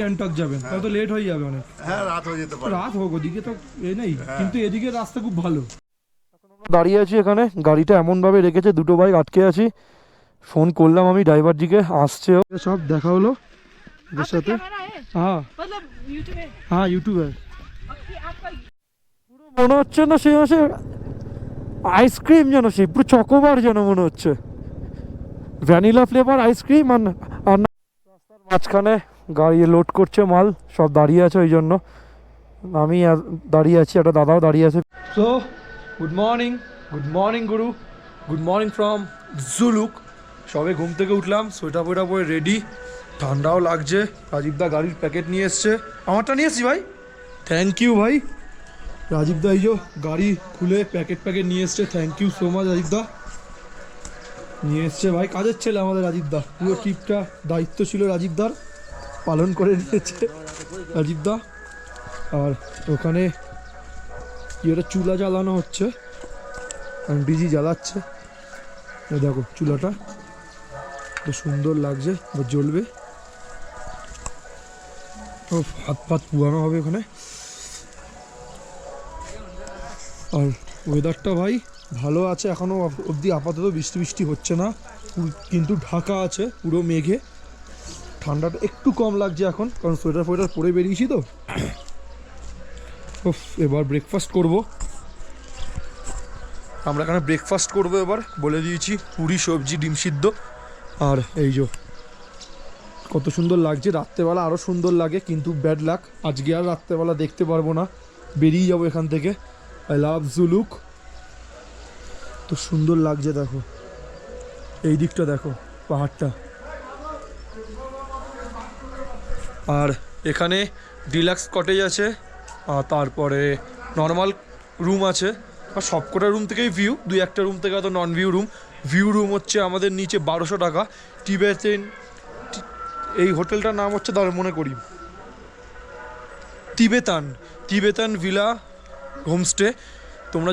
গ্যাংটক যাবেন তাহলে তো লেট হয়ে যাবে অনেক। হ্যাঁ, রাত হয়ে যেতে পারে। রাত হোক, ওদিকে তো নেই, কিন্তু এদিকে রাস্তা খুব ভালো। দাঁড়িয়ে আছি এখানে, গাড়িটা এমনভাবে রেখেছে, দুটো বাইক আটকে আছি। ফোন করলাম আমি ড্রাইভারজিকে, আসছে। সব দেখা হলো ওদের সাথে। হ্যাঁ হ্যাঁ, ইউটিউবে পুরো মনে হচ্ছে না সে মাসে আইসক্রিম, যেন সে পুরো চকোবার যেন মনে হচ্ছে, ভ্যানিলা ফ্লেভার আইসক্রিম। আর রাস্তার মাঝখানে গাড়ি লোড করছে মাল, সব দাঁড়িয়ে আছে, ওই জন্য আমি দাঁড়িয়ে আছি, একটা দাদাও দাঁড়িয়ে আছে। So good morning Guru, good morning from Zuluk. সবে ঘুম থেকে উঠলাম, সোয়েটার ফোয়েটার পরে রেডি, ঠান্ডাও লাগছে। রাজীবদা গাড়ির প্যাকেট নিয়ে এসছে, আমারটা নিয়ে এসছি ভাই, থ্যাংক ইউ ভাই। রাজীবদা এই যে গাড়ি খুলে প্যাকেট নিয়ে এসছে, থ্যাংক ইউ সো মাচ রাজীবদা, নিয়ে এসছে ভাই। কাজের ছেলে আমাদের রাজীবদা, পুরো ট্রিপটা দায়িত্ব ছিল রাজীবদার, পালন করে নিয়েছে রাজীবদা। আর ওখানে কি ওটা চুলা জ্বালানো হচ্ছে, ডিজি জ্বালাচ্ছে, দেখো চুলাটা তো সুন্দর লাগছে, জ্বলবে। ও হাত ফাত পুয়ানো হবে ওখানে। আর ওয়েদারটা ভাই ভালো আছে এখনও অবধি, আপাতত বৃষ্টি হচ্ছে না, কিন্তু ঢাকা আছে পুরো মেঘে। ঠান্ডাটা একটু কম লাগছে এখন, কারণ সোয়েটার ফোয়েটার পরে বেরিয়েছি তো। এবার ব্রেকফাস্ট করব আমরা, এখানে ব্রেকফাস্ট করবো এবার, বলে দিয়েছি পুরি সবজি ডিম সিদ্ধ। আর এই যে কত সুন্দর লাগছে, রাত্রেবেলা আরও সুন্দর লাগে, কিন্তু ব্যাড লাক আজকে আর রাত্রেবেলা দেখতে পারবো না, বেরিয়ে যাবো এখান থেকে। আই লাভ জুলুক, তো সুন্দর লাগছে, দেখো এই দিকটা দেখো পাহাড়টা। আর এখানে ডিলাক্স কটেজ আছে, আর তারপরে নর্মাল রুম আছে, আর সবকটা রুম থেকেই ভিউ, দুই একটা রুম থেকে হয়তো নন ভিউ রুম হচ্ছে আমাদের নিচে 1200 টাকা। এই হোটেলটার নাম হচ্ছে, তার মনে করি, তিবেতান ভিলা হোমস্টে। তোমরা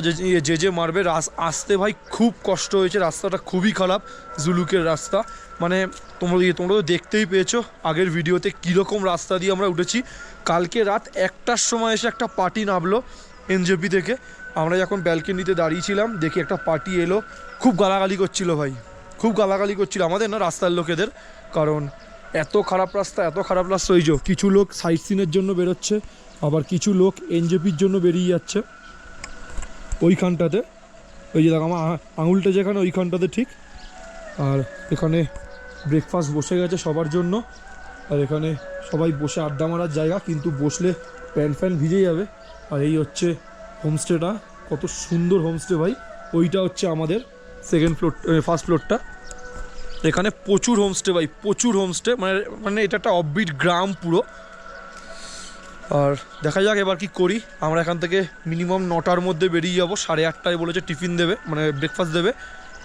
যে মারবে, আসতে ভাই খুব কষ্ট হয়েছে, রাস্তাটা খুবই খারাপ জুলুকের রাস্তা। মানে তোমরা তো দেখতেই পেয়েছো আগের ভিডিওতে কীরকম রাস্তা দিয়ে আমরা উঠেছি। কালকে রাত 1টার সময় এসে একটা পার্টি নামলো এনজেপি থেকে, আমরা যখন ব্যালকনিতে দাঁড়িয়েছিলাম দেখি একটা পার্টি এলো, খুব গালাগালি করছিল ভাই, খুব গালাগালি করছিল আমাদের না, রাস্তার লোকেদের। কারণ এত খারাপ রাস্তা ওই যে কিছু লোক সাইট সিনের জন্য বেরোচ্ছে, আবার কিছু লোক এনজেপির জন্য বেরিয়ে যাচ্ছে ওইখানটাতে, ওই যে দেখো আমার আঙুলটা যেখানে, ওইখানটাতে ঠিক। আর এখানে ব্রেকফাস্ট বসে গেছে সবার জন্য, আর এখানে সবাই বসে আড্ডা মারার জায়গা, কিন্তু বসলে প্যান ভিজে যাবে। আর এই হচ্ছে হোমস্টেটা, কত সুন্দর হোমস্টে ভাই। ওইটা হচ্ছে আমাদের ফার্স্ট ফ্লোরটা। এখানে প্রচুর হোমস্টে ভাই, প্রচুর হোমস্টে, মানে এটা একটা অফবিট গ্রাম পুরো। আর দেখা যাক এবার কি করি। আমরা এখান থেকে মিনিমাম 9টার মধ্যে বেরিয়ে যাবো, 8:30টায় বলেছে টিফিন দেবে, মানে ব্রেকফাস্ট দেবে,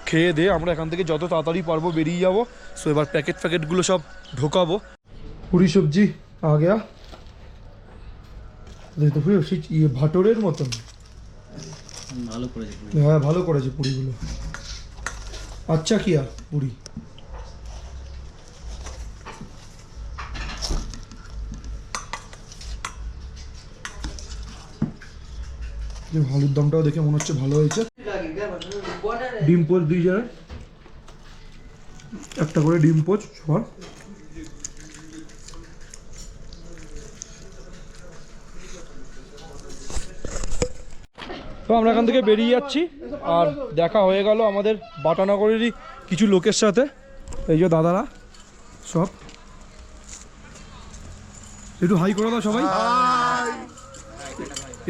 খেয়ে দিয়ে আমরা এখান থেকে যত তাড়াতাড়ি পারবো বেরিয়ে যাবো। সো এবার প্যাকেটগুলো সব ঢোকাবো। পুরি সবজি আ গেয়া, দেখো পুরো ভাটোরের মতন, ভালো করেছে। হ্যাঁ ভালো করেছে পুরিগুলো, আচ্ছা কিয়া পুরি। আলুর দমটাও দেখে মনে হচ্ছে ভালো হয়েছে। ডিম পোচ 2 জায়গায়, একটা করে ডিম পোচ সবার। তো আমরা এখান থেকে বেরিয়ে যাচ্ছি, আর দেখা হয়ে গেল আমাদের বাটানগরেরই কিছু লোকের সাথে। এই যে দাদারা সব, একটু হাই করে দাও সবাই।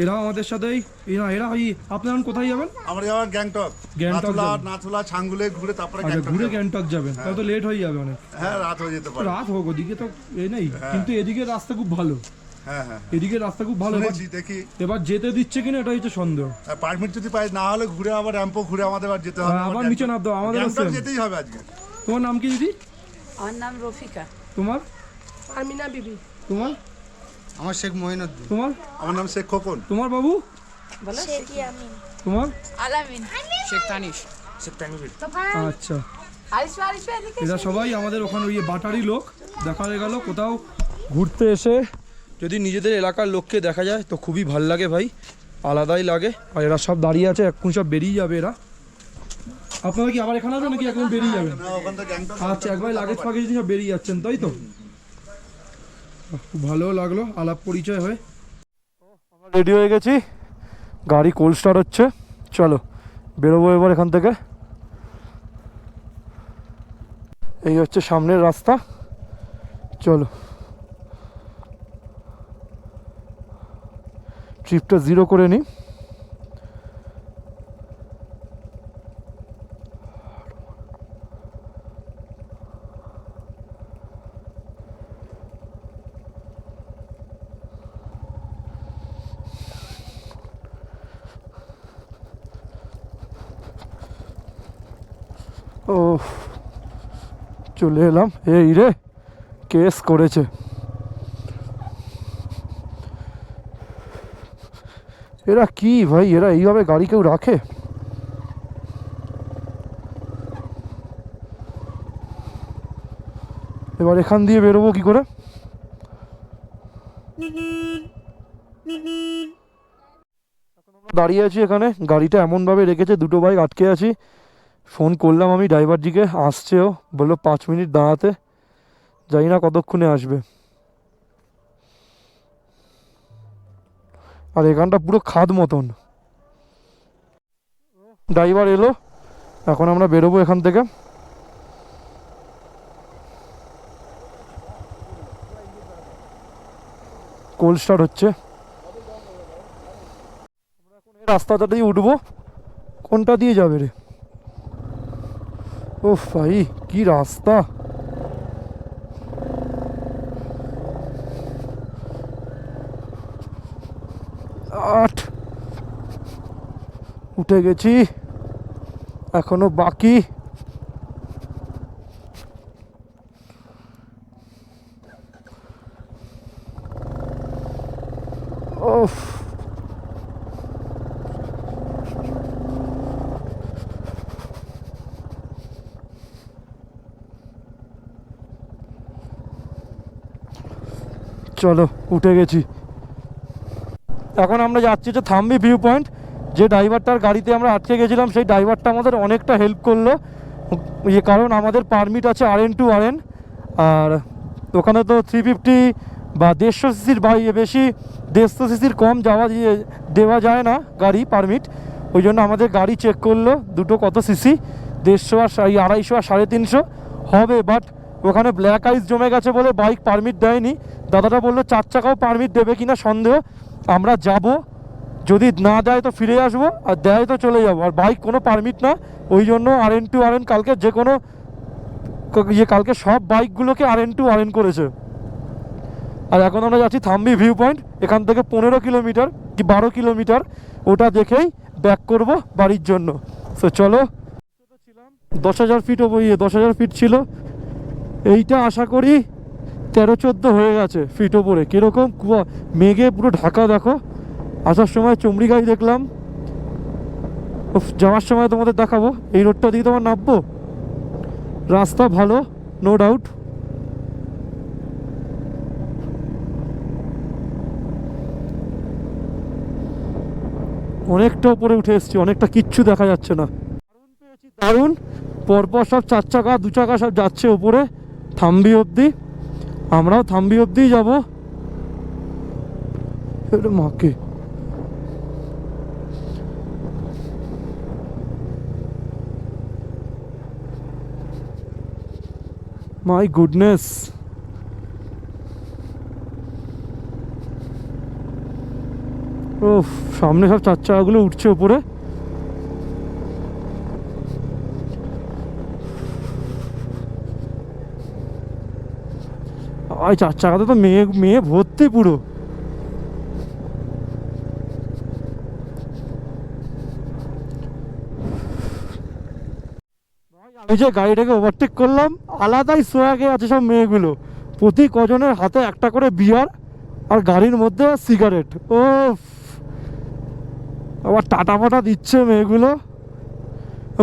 এরাও আমাদের সাথেই, এরা আপনারা কোথায় যাবেন? আমরা যাবেন গ্যাংটক, নাথুলা ছাঙ্গুলে ঘুরে তারপরে গ্যাংটক যাবেন, তাহলে তো লেট হয়ে যাবে অনেক। হ্যাঁ, রাত হয়ে যেতে পারে। রাত হোক, ওদিকে তো নেই, কিন্তু এদিকে রাস্তা খুব ভালো। হ্যাঁ, এদিকে রাস্তা খুব ভালো, দেখি এবার যেতে দিচ্ছে কিনা এটা হচ্ছে সন্দেহ। পারমিট যদি পাই, না হলে ঘুরে আবার র্যাম্পো ঘুরে আমাদের যেতে হবে, আবার নিচে নামতে হবে আমাদের, যেতেই হবে আজকে। তোমার নাম কি দিদি? আমার নাম রফিকা। তোমার? আমিনা বিবি। তোমার? আমার শেখ মহিনুদ্দিন। তোমার? আমার নাম শেখ খোকন। তোমার বাবু? বলো শেখ ইয়ামিন। তোমার? আলামিন। শেখ তানিশ। আচ্ছা, এরা সবাই আমাদের ওখানে ওই বাটারি লোক। দেখা হয়ে গেল কোথাও ঘুরতে এসে যদি নিজেদের এলাকার লোককে দেখা যায় তো খুবই ভাল লাগে ভাই, আলাদাই লাগে। আর এরা সব দাঁড়িয়ে আছে, এখন সব বেরিয়ে যাবে এরা। আপনারা কি আবার এখানে আছেন নাকি এখন বেরিয়ে যাবেন? না, ওখান থেকে গ্যাংটক আচ্ছা, একবার লাগেজ ফাগেজ নিয়ে বেরিয়ে যাচ্ছেন তাই তো? খুব ভালো লাগলো আলাপ পরিচয় হয়ে। আমরা রেডি হয়ে গেছি, গাড়ি কোল্ড স্টার্ট হচ্ছে, চলো বেরোবো এবার এখান থেকে। এই হচ্ছে সামনের রাস্তা, চলো। ট্রিপটা 0 করে নিই। ও চলে এলাম। এই রে, কেস করেছে। এরা কি ভাই, এরা এইভাবে গাড়ি কেউ রাখে? এবার এখান দিয়ে বেরোবো কি করে? দাঁড়িয়ে আছি এখানে, গাড়িটা এমনভাবে রেখেছে, দুটো বাইক আটকে আছি। ফোন করলাম আমি ড্রাইভারজিকে, আসছেও, বললো 5 মিনিট দাঁড়াতে, জানি না কতক্ষণে আসবে। আর এখানটা পুরো খাদ মতন। ড্রাইভার এলো, এখন আমরা বেরোবো এখান থেকে। কোল্ড স্টার্ট হচ্ছে। আমরা এখন এই রাস্তাটা দিয়ে উঠবো, কোনটা দিয়ে যাবে রে? ও ভাই কি রাস্তা! উঠে গেছি, এখনো বাকি। ওফ, চলো উঠে গেছি। এখন আমরা যাচ্ছি যে থাম্বি ভিউ পয়েন্ট। যে ড্রাইভারটার গাড়িতে আমরা আটকে গেছিলাম সেই ড্রাইভারটা আমাদের অনেকটা হেল্প করলো, কারণ আমাদের পারমিট আছে RN to RN, আর ওখানে তো 350 বা 150 সিসির বেশি, 150 সিসির কম দেওয়া যায় না গাড়ি পারমিট। ওই জন্য আমাদের গাড়ি চেক করলো দুটো কত সিসি, 150 আর 250 আর 350 হবে। বাট ওখানে ব্ল্যাক আইস জমে গেছে বলে বাইক পারমিট দেয়নি। দাদাটা বললো 4 চাকাও পারমিট দেবে কিনা সন্দেহ। আমরা যাব, যদি না দেয় তো ফিরে আসবো, আর দেয় তো চলে যাবো। আর বাইক কোনো পারমিট না, ওই জন্য RN to RN কালকে যে কোনো কালকে সব বাইকগুলোকে RN to RN করেছে। আর এখন আমরা যাচ্ছি থাম্বি ভিউ পয়েন্ট, এখান থেকে 15 কিলোমিটার কি 12 কিলোমিটার, ওটা দেখেই ব্যাক করব বাড়ির জন্য। সো চলো, 10,000 ফিট 10,000 ফিট ছিল, এইটা আশা করি 13-14 হয়ে গেছে ফিট ওপরে। কীরকম মেঘে পুরো ঢাকা দেখো। আসার সময় চমড়ি গাড়ি দেখলাম, যাওয়ার সময় তোমাদের দেখাবো। এই রোডটা দিয়ে তোমার নামবো, রাস্তা ভালো নো ডাউট। অনেকটা উপরে উঠে এসেছি, অনেকটা কিচ্ছু দেখা যাচ্ছে না। দারুণ, পরপর সব 4 চাকা 2 চাকা সব যাচ্ছে উপরে থাম্বি অবধি। আমরাও থাম্বি অবধিই যাবো। মাকে মাই গুডনেস, ও সামনে সব 4 চাকাগুলো উঠছে উপরে। আর 4 চাকাতে তো মেয়ে ভর্তি পুরো। আমি যে গাড়িটাকে ওভারটেক করলাম, আলাদাই সোয়াগে আছে সব মেয়েগুলো। প্রতি কজনের হাতে একটা করে বিয়ার, আর গাড়ির মধ্যে সিগারেট। ও আবার টাটা ফাটা দিচ্ছে মেয়েগুলো,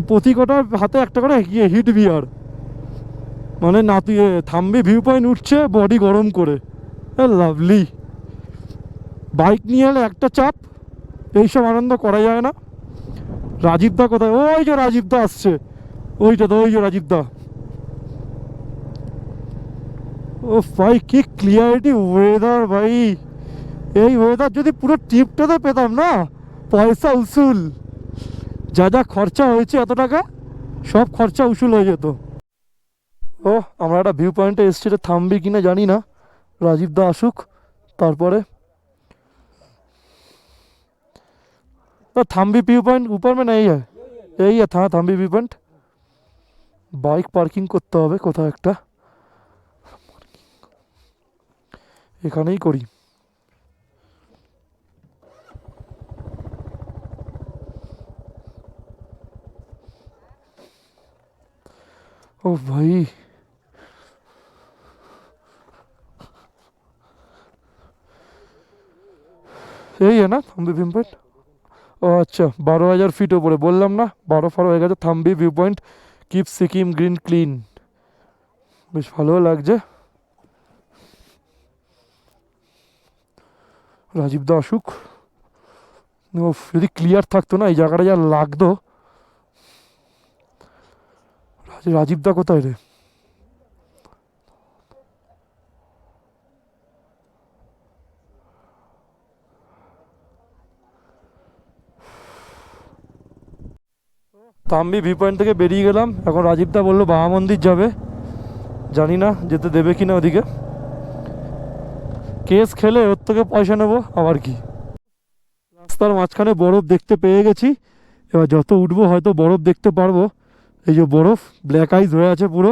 প্রতি কটার হাতে একটা করে হিট বিয়ার। মানে থাম্বি ভিউ পয়েন্ট উঠছে বডি গরম করে। লাভলি। বাইক নিয়ে এলে একটা চাপ, এইসব আনন্দ করা যায় না। রাজীবদা কোথায়? ওই যে রাজীবদা আসছে, ওইটা তো, ওই যে রাজীবদা। ও ভাই কি ক্লিয়ারিটি ওয়েদার ভাই! এই ওয়েদার যদি পুরো ট্রিপটাতে পেতাম না, পয়সা উসুল। যা যা খরচা হয়েছে এত টাকা, সব খরচা উসুল হয়ে যেত। ও আমরা একটা ভিউ পয়েন্টে এসছি, এটা থামবি কিনা জানি না, রাজীবদা আসুক তারপরে। ना थाम्बी व्यू पॉइंट ऊपर में नहीं है, यही है था थाम्बी व्यू पॉइंट। বাইক পার্কিং করতে হবে কোথাও একটা, এখানেই করি। ও ভাই এই है ना থাম্বি ভিউ পয়েন্ট। ও আচ্ছা 12,000 ফিট ওপরে, বললাম না 12 হয়ে গেছে। Thambi view point, keep Sikkim green clean, বেশ ভালো লাগছে। রাজীবদা আসুক। ও যদি ক্লিয়ার থাকতো না এই জায়গাটা যা লাগতো। রাজীবদা কোথায় রে? থাম্বি ভিউ পয়েন্ট থেকে বেরিয়ে গেলাম। এখন রাজীবদা বললো বাবা মন্দির যাবে, জানি না যেতে দেবে কিনা ওদিকে। কেস খেলে ওর থেকে পয়সা নেবো আবার কি। রাস্তার মাঝখানে বরফ দেখতে পেয়ে গেছি, এবার যত উঠবো হয়তো বরফ দেখতে পারবো। এই যে বরফ ব্ল্যাক আইস হয়ে আছে পুরো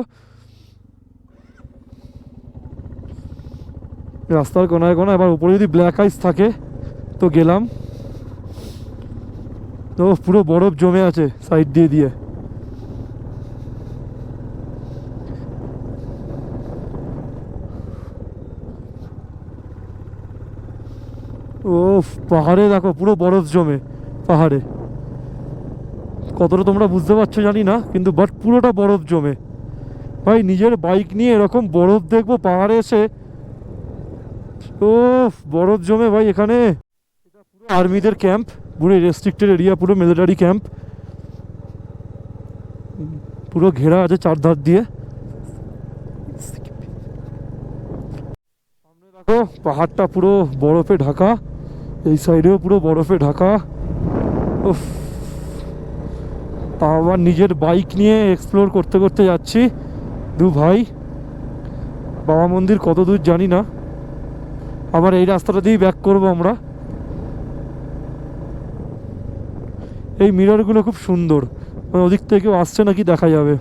রাস্তার কোনায় কোনায়। এবার উপরে যদি ব্ল্যাক আইস থাকে তো গেলাম। তো পুরো বরফ জমে আছে সাইড দিয়ে দিয়ে। ও পাহাড়ে দেখো পুরো বরফ জমে, পাহাড়ে কতটা তোমরা বুঝতে পারছো জানি না, কিন্তু বাট পুরোটা বরফ জমে। ভাই নিজের বাইক নিয়ে এরকম বরফ দেখবো পাহাড়ে এসে, ও বরফ জমে ভাই এখানে। আর্মিদের ক্যাম্প, পুরো রেস্ট্রিক্টেড এরিয়া, পুরো মিলিটারি ক্যাম্প, পুরো ঘেরা আছে চারধার দিয়ে। সামনে দেখো পাহাড়টা পুরো বরফে ঢাকা, এই সাইডেও পুরো বরফে ঢাকা। উফ, তা আবার নিজের বাইক নিয়ে এক্সপ্লোর করতে করতে যাচ্ছি দু ভাই। বাবা মন্দির কত দূর জানি না, আবার এই রাস্তাটা দিয়েই ব্যাক করবো আমরা। এই মিররগুলো খুব সুন্দর, মানে ওদিক থেকে কেউ আসছে নাকি দেখা যাবে।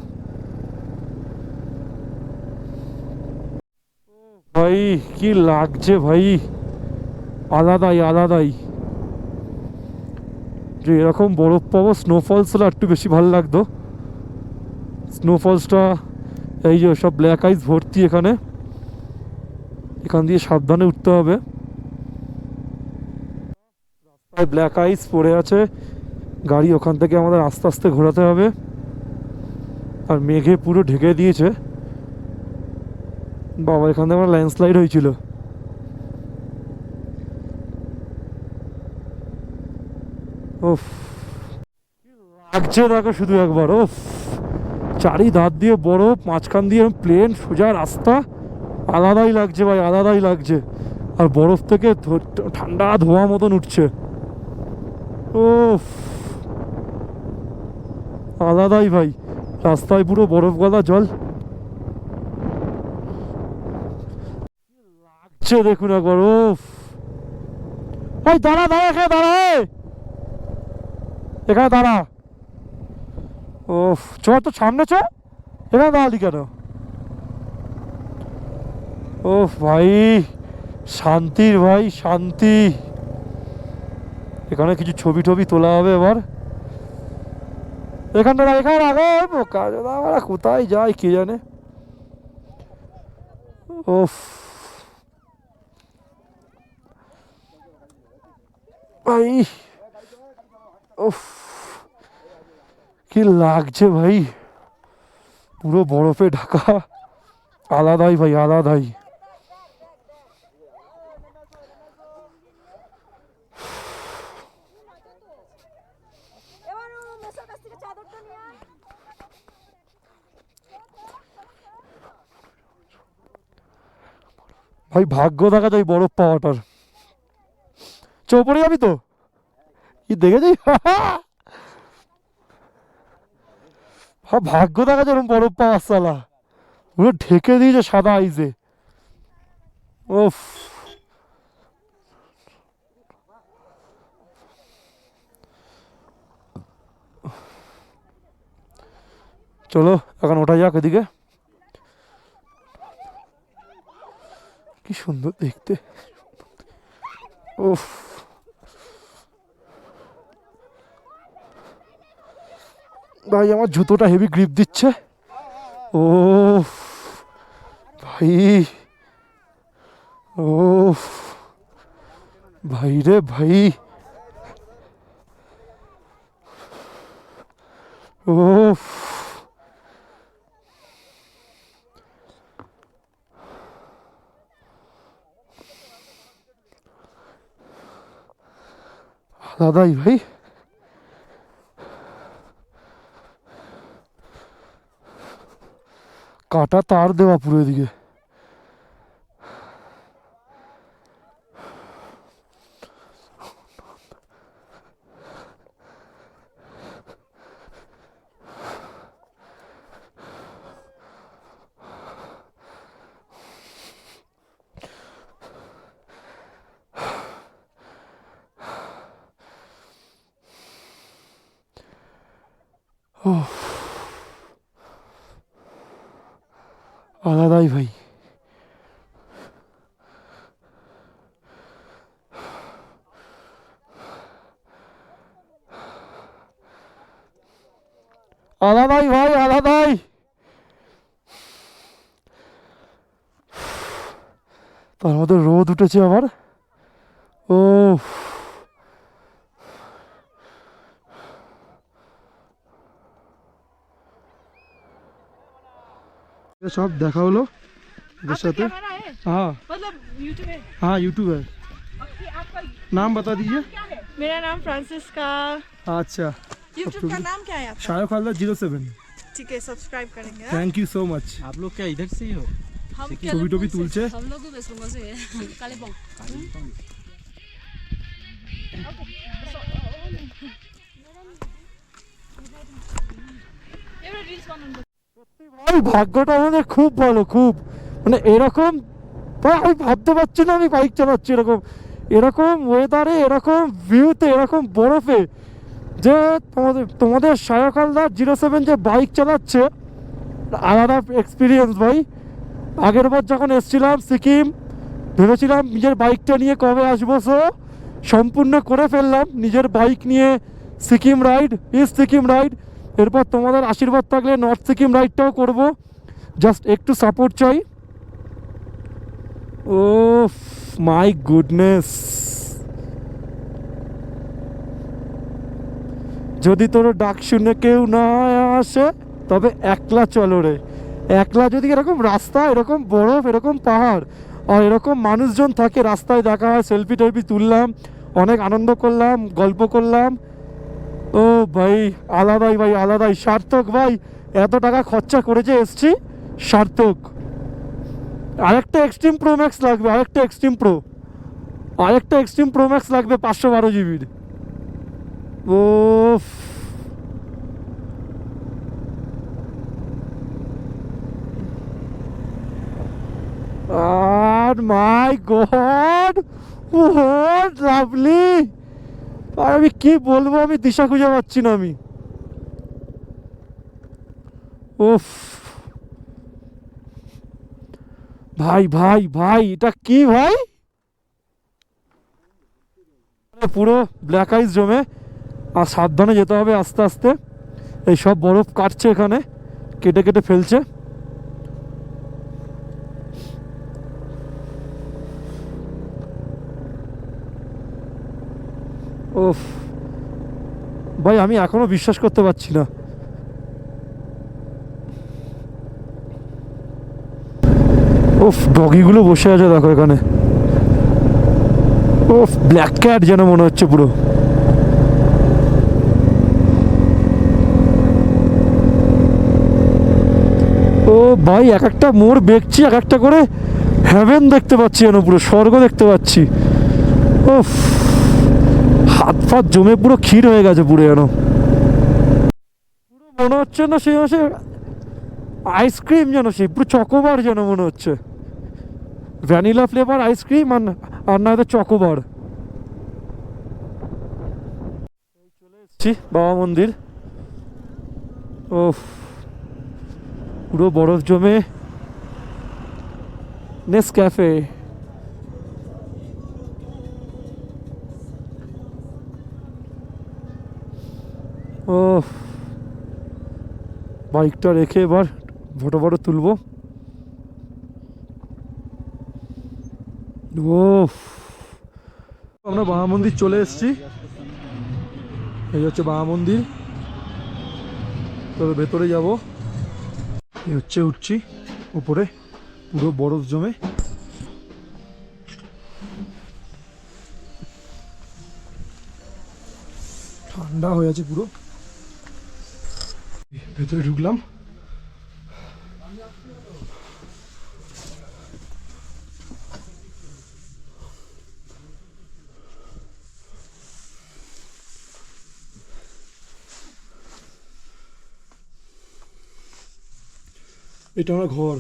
ভাই কি লাগছে ভাই, আলাদাই আলাদাই। যে এরকম বরফ পাবো, স্নোফলস হলে একটু বেশি ভালো লাগতো। স্নোফলসটা এই যে সব ব্ল্যাক আইস ভর্তি এখানে, এখান দিয়ে সাবধানে উঠতে হবে। রাস্তায় ব্ল্যাক আইস পড়ে আছে, গাড়ি ওখান থেকে আমাদের আস্তে আস্তে ঘোরাতে হবে। আর মেঘে পুরো ঢেকে দিয়েছে। বাবা এখান থেকে আমার ল্যান্ডস্লাইড হয়েছিল। ওফ লাগছে দেখো শুধু একবার। ওফ চারি ধার দিয়ে বরফ, মাঝখান দিয়ে প্লেন সোজা রাস্তা, আলাদাই লাগছে ভাই, আলাদাই লাগছে। আর বরফ থেকে ঠান্ডা ধোয়া মতন উঠছে। ওফ আলাদাই ভাই, রাস্তায় পুরো বরফ গলা জল লাগছে দেখুন একবার। ওফ ভাই দাঁড়া দাঁড়া, এখানে দাঁড়া, এখানে দাঁড়া। ওফ চ তো সামনে চ, এখানে দাঁড়ালি কেন? ওফ ভাই শান্তির ভাই শান্তি। এখানে কিছু ছবি টবি তোলা হবে এবার। এখানটা এখানে আগে বোকা আমরা কোথায় যাই কে জানে। ওফ ভাই, ওফ কি লাগছে ভাই, পুরো বরফে ঢাকা, আলাদাই ভাই আলাদাই। ভাই ভাগ্য দেখা যায় বরফ পাওয়াটার। চৌপড়ে যাবি তো? কি দেখেছি? ভাগ্য দেখা যায় ওরকম বরফ পাওয়ার সালা, পুরো ঢেকে দিয়েছে সাদা আইসে। ওফ, চলো এখন ওঠা যাক এদিকে। কি সুন্দর দেখতে। ওফ, ভাই আমার জুতোটা হেভি গ্রিপ দিচ্ছে। ও ভাই, ও ভাই রে ভাই, ও দাদাই ভাই, কাটা তার দেওয়া পুরো এদিকে। আলাদাই ভাই। আলাদাই ভাই, আলাদাই। তার মধ্যে রোদ উঠেছে আবার। ও সব দেখা হলো এদের সাথে। हाँ मतलब यूट्यूब है। हाँ यूट्यूब है। आपका नाम बता दीजिए। मेरा नाम फ्रांसिस्का। अच्छा, यूट्यूब का नाम क्या है आपका? शायद खालदा 07। ठीक है, सब्सक्राइब करेंगे। Thank you so much. आप लोग क्या इधर से ही हो? हम ছবি টবি তুলছে। हम लोग भी बेसुंगा से कालेबंग। ভাই ভাগ্যটা আমাদের খুব ভালো, খুব মানে এরকম ভাই আমি ভাবতে পারছি না আমি বাইক চালাচ্ছি এরকম, এরকম ওয়েদারে, এরকম ভিউতে, এরকম বরফে, যে তোমাদের শায়ক হালদার 07 যে বাইক চালাচ্ছে, আলাদা এক্সপিরিয়েন্স ভাই। আগের বার যখন এসেছিলাম সিকিম, ভেবেছিলাম নিজের বাইকটা নিয়ে কবে আসবো, সো সম্পূর্ণ করে ফেললাম নিজের বাইক নিয়ে Sikkim ride, east Sikkim ride. এরপর তোমাদের আশীর্বাদ থাকলে নর্থ সিকিম রাইডটাও করব, জাস্ট একটু সাপোর্ট চাই। ও মাই গুডনেস, যদি তোর ডাক শুনে কেউ না আসে তবে একলা চলো রে। একলা যদি এরকম রাস্তা, এরকম বরফ, এরকম পাহাড় আর এরকম মানুষজন থাকে, রাস্তায় দেখা হয়, সেলফি টেলফি তুললাম, অনেক আনন্দ করলাম, গল্প করলাম। ও ভাই আলাদাই ভাই, আলাদাই, সার্থক ভাই। এত টাকা খরচা করেছে এসছি, সার্থক। আরেকটা এক্সট্রিম প্রো ম্যাক্স লাগবে, আরেকটা এক্সট্রিম প্রো ম্যাক্স লাগবে 512 জিবির। ও আর মাই গড, হোয়াট লাভলি। আর আমি কি বলবো, আমি দিশা খুঁজে পাচ্ছি না আমি। ওফ ভাই ভাই ভাই, এটা কি ভাই, পুরো ব্ল্যাক আইস জমে। আর সাবধানে যেতে হবে আস্তে আস্তে, এই সব বরফ কাটছে এখানে, কেটে কেটে ফেলছে। ওফ ভাই আমি এখনো বিশ্বাস করতে পারছি না। ওফ ডগিগুলো বসে আছে দেখো এখানে। ওফ ব্ল্যাক ক্যাট যেন মনে হচ্ছে পুরো। ও ভাই এক একটা মোড় দেখছি, এক একটা করে হ্যাভেন দেখতে পাচ্ছি যেন, পুরো স্বর্গ দেখতে পাচ্ছি। উফ, হাত ফাত জমে পুরো ক্ষীর হয়ে গেছে পুরো যেন। পুরো মনে হচ্ছে না সেই মাসে আইসক্রিম যেন, সেই পুরো চকোবার যেন মনে হচ্ছে, ভ্যানিলা ফ্লেভার আইসক্রিম আর না হয়তো চকোবার। চলে এসেছি বাবা মন্দির। ও পুরো বরফ জমে। নেসক্যাফে, ও বাইকটা রেখে এবার ফটো তুলবো। ও আমরা বাবা মন্দির চলে এসেছি। এই হচ্ছে বাবা মন্দির, তবে ভেতরে যাব। এই হচ্ছে উঠছি উপরে, পুরো বরফ জমে। ঠান্ডা হয়ে আছে পুরো। ভেতরে ঢুকলাম। এটা আমার ঘর।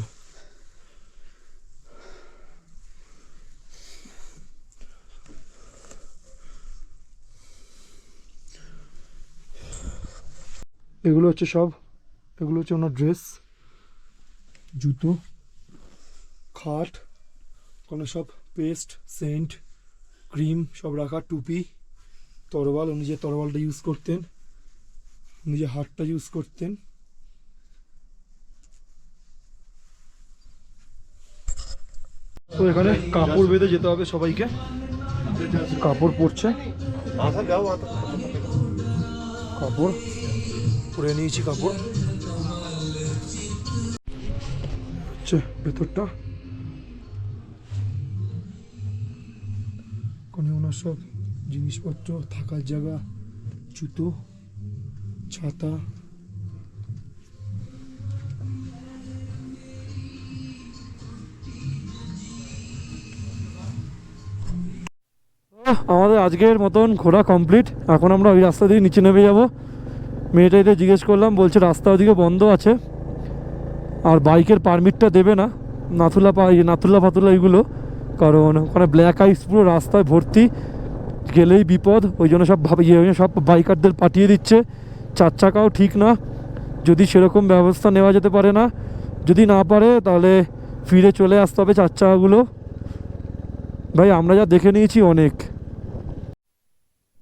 এগুলো হচ্ছে সব, এগুলো হচ্ছে ওনার ড্রেস, জুতো, খাট, ওখানে সব পেস্ট, সেন্ট, ক্রিম সব রাখা, টুপি, তরোয়াল, উনি যে তরোয়ালটা ইউজ করতেন, উনি যে হাতটা ইউজ করতেন। তো এখানে কাপড় বেঁধে যেতে হবে সবাইকে, কাপড় পরছে, কাপড় পরে নিয়েছি, কাপড় হচ্ছে ভেতরটা। ওখানে ওনার সব জিনিসপত্র, থাকার জায়গা, জুতো, ছাতা। আমাদের আজকের মতন ঘোরা কমপ্লিট। এখন আমরা ওই রাস্তা দিয়ে নিচে নেমে যাব। মেয়েটাইতে জিজ্ঞেস করলাম, বলছে রাস্তা ওদিকে বন্ধ আছে আর বাইকের পারমিটটা দেবে না, নাথুলা ফাতুলা এইগুলো, কারণ ওখানে ব্ল্যাক আইস পুরো রাস্তায় ভর্তি, গেলেই বিপদ। ওই জন্য সব বাইকারদের পাঠিয়ে দিচ্ছে। 4 চাকাও ঠিক না, যদি সেরকম ব্যবস্থা নেওয়া যেতে পারে না, যদি না পারে তাহলে ফিরে চলে আসতে হবে 4 চাকাগুলো। ভাই আমরা যা দেখে নিয়েছি অনেক।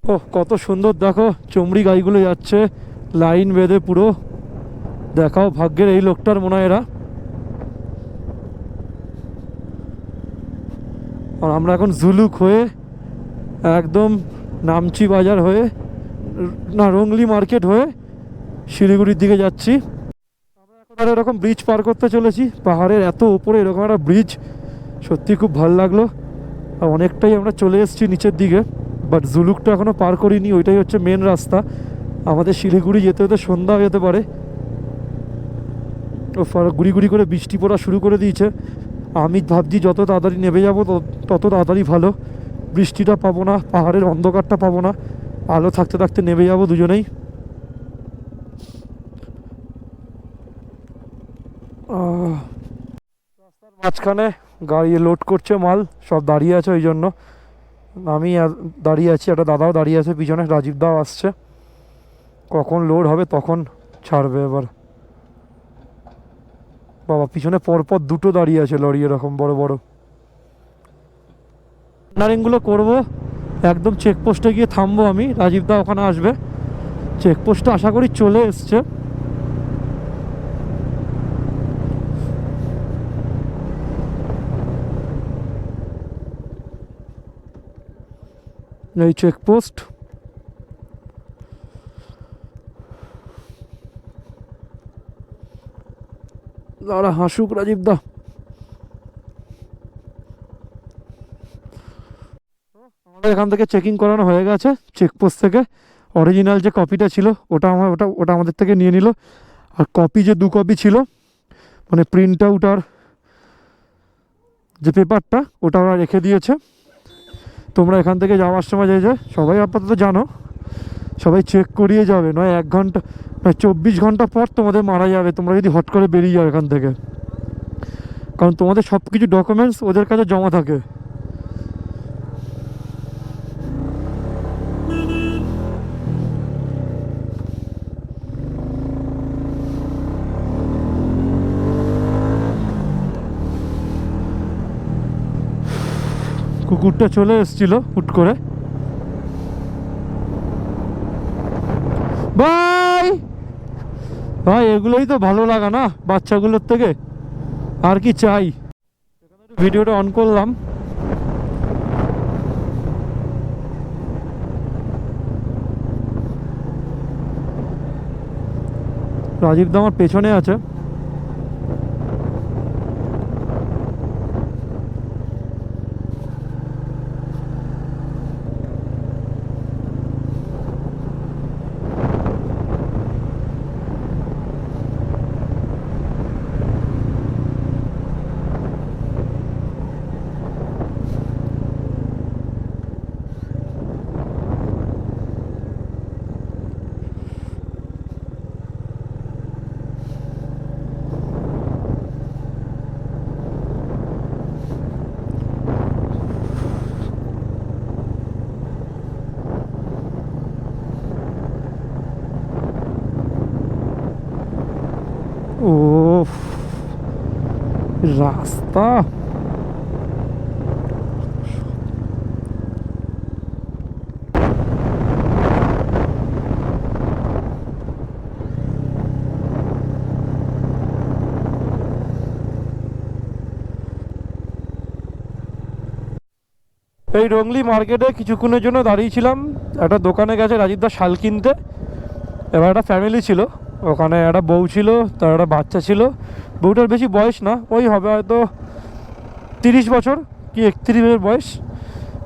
ও কত সুন্দর দেখো, চমড়ি গাইগুলো যাচ্ছে লাইন বেঁধে পুরো। দেখাও ভাগ্যের এই লোকটার মনে হয় এরা। আর আমরা এখন জুলুক হয়ে একদম নামচি বাজার হয়ে, না রংলি মার্কেট হয়ে শিলিগুড়ির দিকে যাচ্ছি। আমরা এখন আর এরকম ব্রিজ পার করতে চলেছি, পাহাড়ের এত উপরে এরকম একটা ব্রিজ, সত্যি খুব ভালো লাগলো। আর অনেকটাই আমরা চলে এসেছি নিচের দিকে, বাট জুলুকটা এখনও পার করিনি, ওইটাই হচ্ছে মেন রাস্তা। আমাদের শিলিগুড়ি যেতে হতে সন্ধ্যা যেতে পারে। ও গুড়ি গুড়ি করে বৃষ্টি পড়া শুরু করে দিয়েছে। আমি ভাবছি যত তাড়াতাড়ি নেমে যাবো তত তাড়াতাড়ি ভালো, বৃষ্টিটা পাবো না, পাহাড়ের অন্ধকারটা পাবো না, আলো থাকতে থাকতে নেমে যাবো দুজনেই। রাস্তার মাঝখানে গাড়ি লোড করছে মাল, সব দাঁড়িয়ে আছে, ওই জন্য আমি দাঁড়িয়ে আছি, একটা দাদাও দাঁড়িয়ে আছে পিছনে, রাজীব দাও আসছে, কখন লোড হবে তখন ছাড়বে। এবার বাবা পিছনে পরপর দুটো দাঁড়িয়ে আছে লরি, এরকম বড় বড়। নারিংগুলো করবো, একদম চেকপোস্টে গিয়ে থামবো আমি, রাজীব দা ওখানে আসবে। চেকপোস্টটা আশা করি চলে এসছে। এই চেকপোস্ট, দাঁড়া হাসুক রাজীব দা। আমাদের এখান থেকে চেকিং করানো হয়ে গেছে, চেকপোস্ট থেকে অরিজিনাল যে কপিটা ছিল ওটা আমাদের থেকে নিয়ে নিল। আর কপি যে 2 কপি ছিল, মানে প্রিন্ট আউট আর যে পেপারটা ওটা ওরা রেখে দিয়েছে। তোমরা এখান থেকে যাওয়ার সময় যে সবাই আপাতত জানো, সবাই চেক করিয়ে যাবে, নয় 1 ঘন্টা নয় 24 ঘন্টা পর তোমাদের মারা যাবে তোমরা যদি হট করে বেরিয়ে যাও এখান থেকে, কারণ তোমাদের সব কিছু ডকুমেন্টস ওদের কাছে জমা থাকে। কুকুরটা চলে এসেছিল হুট করে। ভাই ভাই এগুলোই তো ভালো লাগা না বাচ্চাগুলোর থেকে, আর কি চাই। ভিডিওটা অন করলাম, রাজীব দা আমার পেছনে আছে। ও রাস্তা এই রংলি মার্কেটে কিছুক্ষণের জন্য দাঁড়িয়েছিলাম, একটা দোকানে গেছে রাজীবদা শাল কিনতে। এবার একটা ফ্যামিলি ছিল ওখানে, একটা বউ ছিল, তার একটা বাচ্চা ছিল। বউটার বেশি বয়স না, ওই হবে হয়তো 30 বছর কি 31 বয়স।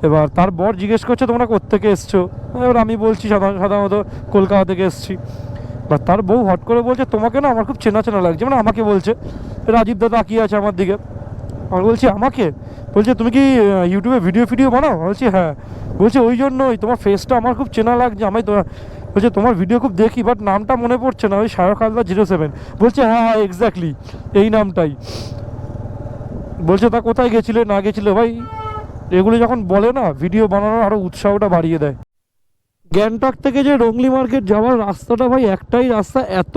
এবার তার বর জিজ্ঞেস করছে তোমরা কোত্থেকে এসছো, এবার আমি বলছি সাধারণত কলকাতা থেকে এসছি। বা তার বউ হট করে বলছে তোমাকে না আমার খুব চেনা চেনা লাগছে, মানে আমাকে বলছে। রাজীব দা তাকিয়ে আছে আমার দিকে, আমি বলছি আমাকে? বলছে তুমি কি ইউটিউবে ভিডিও বানাও? বলছি হ্যাঁ। বলছে ওই জন্যই তোমার ফেসটা আমার খুব চেনা লাগছে, আমি বলছে তোমার ভিডিও খুব দেখি বাট নামটা মনে পড়ছে না, ওই শায়খ হালদার 07। বলছে হ্যাঁ হ্যাঁ এক্স্যাক্টলি এই নামটাই। বলছে তা কোথায় গেছিলে না গেছিলে? ভাই এগুলো যখন বলে না ভিডিও বানানোর আরও উৎসাহটা বাড়িয়ে দেয়। গ্যাংটক থেকে যে রংলি মার্কেট যাওয়ার রাস্তাটা ভাই একটাই রাস্তা, এত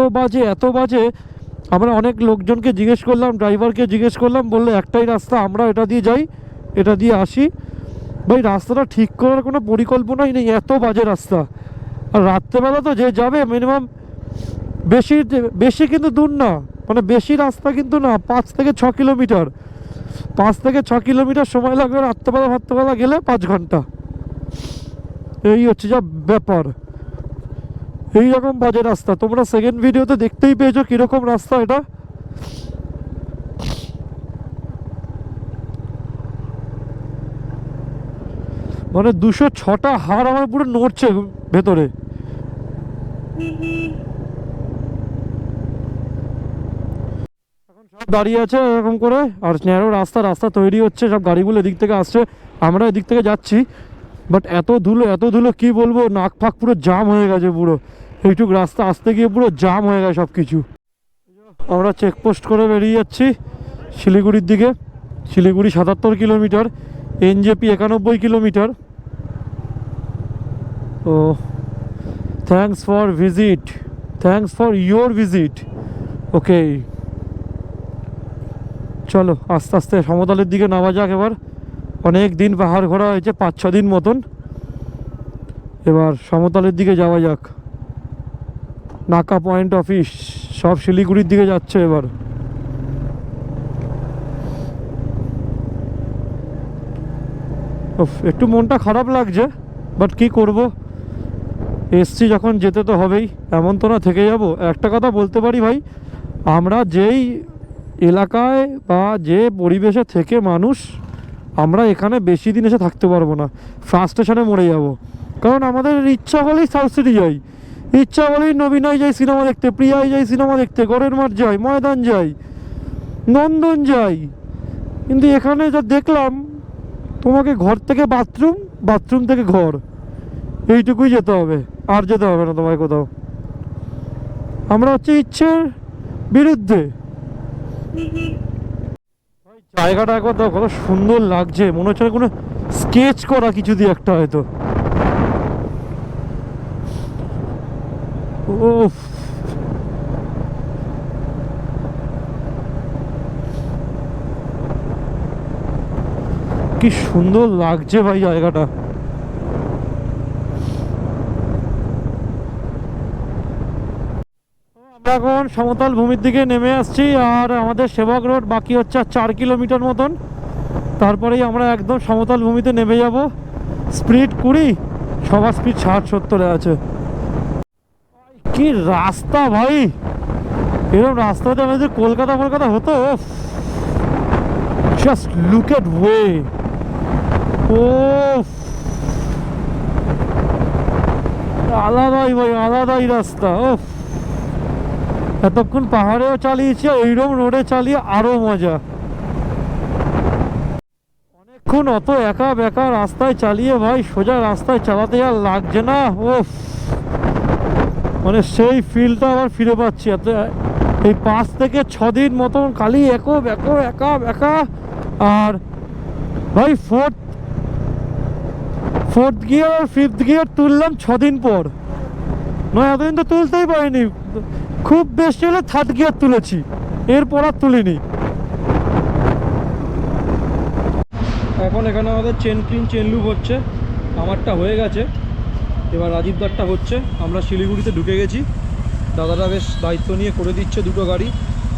বাজে। আমরা অনেক লোকজনকে জিজ্ঞেস করলাম, ড্রাইভারকে জিজ্ঞেস করলাম, বললো একটাই রাস্তা, আমরা এটা দিয়ে যাই, এটা দিয়ে আসি। ভাই রাস্তাটা ঠিক করার কোনো পরিকল্পনাই নেই, এত বাজে রাস্তা। আর রাত্রেবেলা তো যে যাবে মিনিমাম বেশি কিন্তু দূর না, মানে বেশি রাস্তা কিন্তু না, 5 থেকে 6 কিলোমিটার। 5 থেকে 6 কিলোমিটার সময় লাগবে রাত্রেবেলা গেলে 5 ঘন্টা। এই হচ্ছে যা ব্যাপার, এইরকম বাজে রাস্তা। তোমরা সেকেন্ড ভিডিওতে দেখতেই পেয়েছো কীরকম রাস্তা এটা। মানে 206টা হাড় আমার পুরো নড়ছে ভেতরে। এখন সব দাঁড়িয়ে আছে এরকম করে, আর ন্যারো রাস্তা তৈরি হচ্ছে, সব গাড়িগুলো এদিক থেকে আসছে, আমরা এদিক থেকে যাচ্ছি। বাট এত ধুলো কি বলবো, নাক ফাক পুরো জাম হয়ে গেছে পুরো। এইটুক রাস্তা আসতে গিয়ে পুরো জাম হয়ে গেছে সব কিছু। আমরা চেকপোস্ট করে বেরিয়ে যাচ্ছি শিলিগুড়ির দিকে। Siliguri 77 kilometre, NJP 91 kilometre. ও thanks for your visit. Okay চলো আস্তে আস্তে সমতলের দিকে নামা যাক। এবার অনেক দিন পাহাড় ঘোরা হয়েছে, 5-6 দিন মতন। এবার সমতলের দিকে যাওয়া যাক। নাকা পয়েন্ট অফিস সব শিলিগুড়ির দিকে যাচ্ছে এবার। একটু মনটা খারাপ লাগছে, বাট কি করব, এসছি যখন যেতে তো হবেই, এমন তো না থেকে যাব। একটা কথা বলতে পারি ভাই, আমরা যেই এলাকায় বা যে পরিবেশে থেকে মানুষ, আমরা এখানে বেশি দিন এসে থাকতে পারবো না, ফ্রাস্ট্রেশনে মরে যাব। কারণ আমাদের ইচ্ছা হলেই সাউথ সিটি যাই, ইচ্ছা হলেই নবীনায় যাই সিনেমা দেখতে, প্রিয়ায় যাই সিনেমা দেখতে, গড়ের মাঠ যাই, ময়দান যাই, নন্দন যাই, কিন্তু এখানে যা দেখলাম তোমাকে ঘর থেকে বাথরুম, বাথরুম থেকে ঘর, এইটুকুই যেতে হবে, আর যেতে হবে না তোমায় কোথাও। আমরা হচ্ছে ইচ্ছের বিরুদ্ধে। জায়গাটা একবার দেখো কত সুন্দর লাগছে, মনে হচ্ছে কোনো স্কেচ করা কিছু দিয়ে একটা হয়তো। ও কি সুন্দর লাগছে ভাই জায়গাটা। আমরা এখন সমতল ভূমির দিকে নেমে আসছি, আর আমাদের সেবক রোড বাকি হচ্ছে আর 4 কিলোমিটার মতন, তারপরেই আমরা একদম সমতল ভূমিতে নেমে যাব। স্পিড 20, সবার স্পিড 60-70 আছে। কি রাস্তা ভাই, এরকম রাস্তাতে আমাদের কলকাতা হতো। জাস্ট লুক এট ওয়ে, ও আলাদাই ভাই, আলাদাই রাস্তা। ও এতক্ষণ পাহাড়েও চালিয়েছি, এইরকম রোডে চালিয়ে আরো মজা। অনেকক্ষণ অত একা বেকা রাস্তায় চালিয়ে ভাই সোজা রাস্তায় চালাতে আর লাগছে না। ও মানে সেই ফিলটা আবার ফিরে পাচ্ছি। এত এই 5 থেকে 6 দিন মতন খালি একা বেকা। আর ভাই ফোর্থ গিয়ার 5th গিয়ার তুললাম 6 দিন পর, নয় এতদিন তো তুলতেই পারিনি। খুব বেশি হলে 3rd গিয়ার তুলেছি, এরপর আর তুলিনি। এখন এখানে আমাদের চেন লুপ হচ্ছে, আমারটা হয়ে গেছে, এবার রাজীবদারটা হচ্ছে। আমরা শিলিগুড়িতে ঢুকে গেছি, দাদারা বেশ দায়িত্ব নিয়ে করে দিচ্ছে দুটো গাড়ি।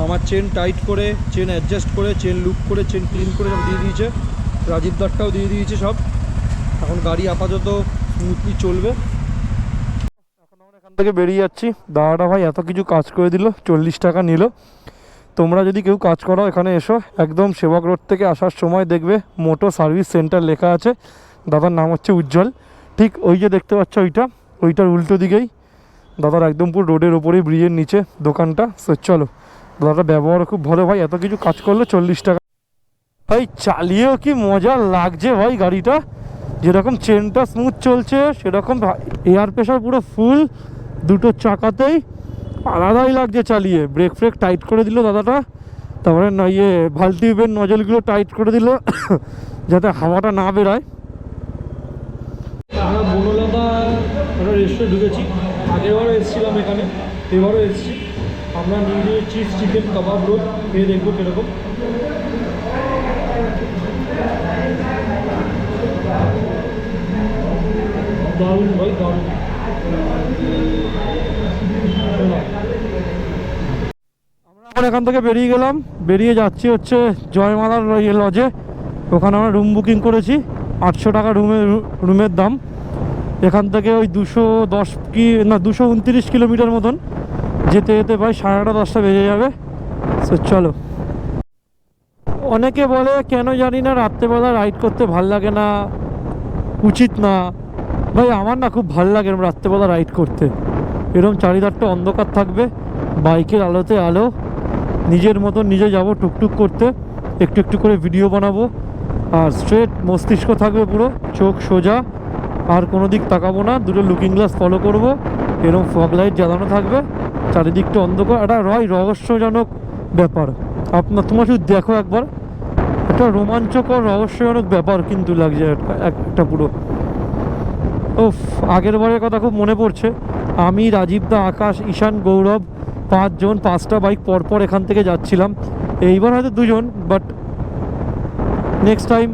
আমার চেন টাইট করে, চেন অ্যাডজাস্ট করে, চেন লুপ করে, চেন ক্লিন করে সব দিয়ে দিয়েছে। রাজীবদারটাও দিয়ে দিয়েছে সব। এখন গাড়ি আপাতত স্মুথলি চলবে। এখন আমরা এখান থেকে বেরিয়ে যাচ্ছি। দাদাটা ভাই এত কিছু কাজ করে দিল, 40 টাকা নিল। তোমরা যদি কেউ কাজ করো এখানে এসো, একদম সেবক রোড থেকে আসার সময় দেখবে মোটো সার্ভিস সেন্টার লেখা আছে। দাদার নাম হচ্ছে উজ্জ্বল। ঠিক ওই যে দেখতে পাচ্ছ ওইটার উল্টো দিকেই দাদার একদম পুরো রোডের ওপরেই ব্রিজের নিচে দোকানটা। সো চলো, দাদাটা ব্যবহার খুব ভালো ভাই, এত কিছু কাজ করলো 40 টাকা। ভাই চালিয়েও কি মজা লাগছে ভাই গাড়িটা, যেরকম চেনটা স্মুথ চলছে সেরকম এয়ার প্রেশার পুরো ফুল দুটো চাকাতেই, আলাদাই লাগছে চালিয়ে। ব্রেক ফ্রেক টাইট করে দিল দাদাটা, তারপরে না ভাল টিউবের নজলগুলো টাইট করে দিল যাতে হাওয়াটা না বেরোয়। আমরা বনলতা একটা রেস্টুরেন্ট ঢুকেছি, আগেরবারও এসেছিলাম এখানে, এবারও এসেছি। আমরা নিয়ে চিজ চিকেন কাবাব রোল খেয়ে দেখবো কীরকম। দারুণ ভাই দারুণ। আমরা এখন এখান থেকে বেরিয়ে গেলাম, বেরিয়ে যাচ্ছি হচ্ছে জয়মালার লজে। ওখানে আমরা রুম বুকিং করেছি, 800 টাকা রুমের দাম। এখান থেকে ওই 229 কিলোমিটার মতন যেতে যেতে ভাই 9:30-10টা বেজে যাবে। সো চলো। অনেকে বলে কেন জানি না রাত্রেবেলা রাইড করতে ভাল লাগে না, উচিত না। ভাই আমার না খুব ভাল লাগে রাত্রেবেলা রাইড করতে। এরকম চারিধারটা অন্ধকার থাকবে, বাইকের আলোতে আলো, নিজের মতন নিজে যাব টুকটুক করতে, একটু একটু করে ভিডিও বানাবো, আর স্ট্রেট মস্তিষ্ক থাকবে পুরো, চোখ সোজা, আর কোনো দিক তাকাবো না, দুটো লুকিং গ্লাস ফলো করব, এরকম ফগ লাইট জ্বালানো থাকবে, চারিদিকটা অন্ধকার। একটা রহস্যজনক ব্যাপার। তোমার শুধু দেখো একবার, একটা রোমাঞ্চকর রহস্যজনক ব্যাপার কিন্তু লাগছে একটা পুরো। ওফ, আগের বারের কথা খুব মনে পড়ছে। আমি, রাজীবদা, আকাশ, ঈশান, গৌরব, 5 জন 5টা বাইক পরপর এখান থেকে যাচ্ছিলাম। এইবার হয়তো 2 জন, বাট নেক্সট টাইম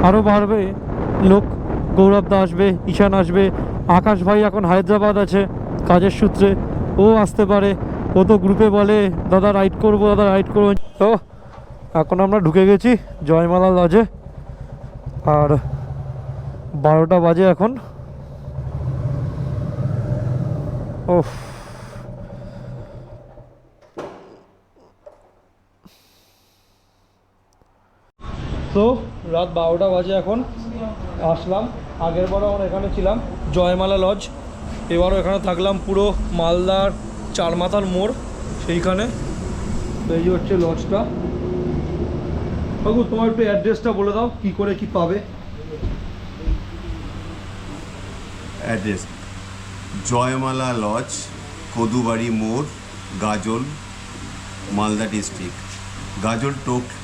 আরও বাড়বে লোক। গৌরবদা আসবে, ঈশান আসবে, আকাশ ভাই এখন হায়দ্রাবাদ আছে কাজের সূত্রে, ও আসতে পারে। ও তো গ্রুপে বলে দাদা রাইড করবো, দাদা রাইড করবো। তো এখন আমরা ঢুকে গেছি জয়মালা লজে, আর 12টা বাজে এখন। ওফ, তো রাত 12টা বাজে এখন আসলাম। আগের বারও আমরা এখানে ছিলাম জয়মালা লজ, এবারও এখানে থাকলাম পুরো মালদার চারমাথার মোড় সেইখানে। তো এই হচ্ছে লজটা, কাকু তোমার একটু অ্যাড্রেসটা বলে দাও কি করে কি পাবে। অ্যাড্রেস জয়মালা লজ, কদুবাড়ি মোড়, গাজল, মালদা ডিস্ট্রিক্ট। গাজল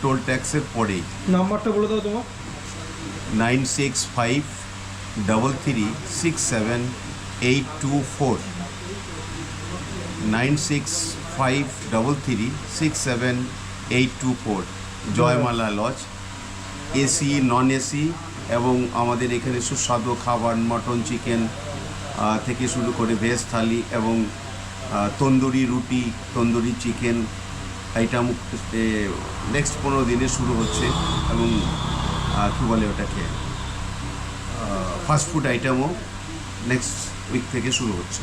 টোল ট্যাক্সের পরেই। নাম্বারটা বলে দাও তোমার। 9653367824, 9653367824, Joymala lodge. AC, non AC এবং আমাদের এখানে সুস্বাদু খাবার, মটন, চিকেন থেকে শুরু করে ভেজ থালি এবং তন্দুরি রুটি, তন্দুরি চিকেন আইটেম নেক্সট 15 দিনে শুরু হচ্ছে। এবং কী বলে ওটাকে, ফাস্টফুড আইটেমও নেক্সট উইক থেকে শুরু হচ্ছে।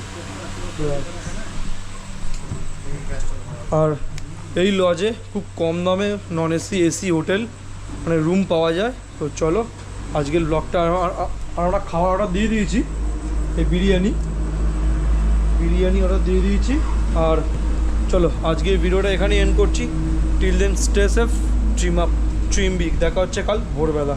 আর এই লজে খুব কম দামে নন এসি, এসি হোটেল মানে রুম পাওয়া যায়। তো চলো আজকের ব্লগটা আমরা খাওয়ার অর্ডার দিয়ে দিয়েছি, এই বিরিয়ানি অর্ডার দিয়ে দিয়েছি। আর চলো আজকে ভিডিওটা এখানে এন্ড করছি। Till then stay safe, dream big. দেখা হচ্ছে কাল ভোরবেলা।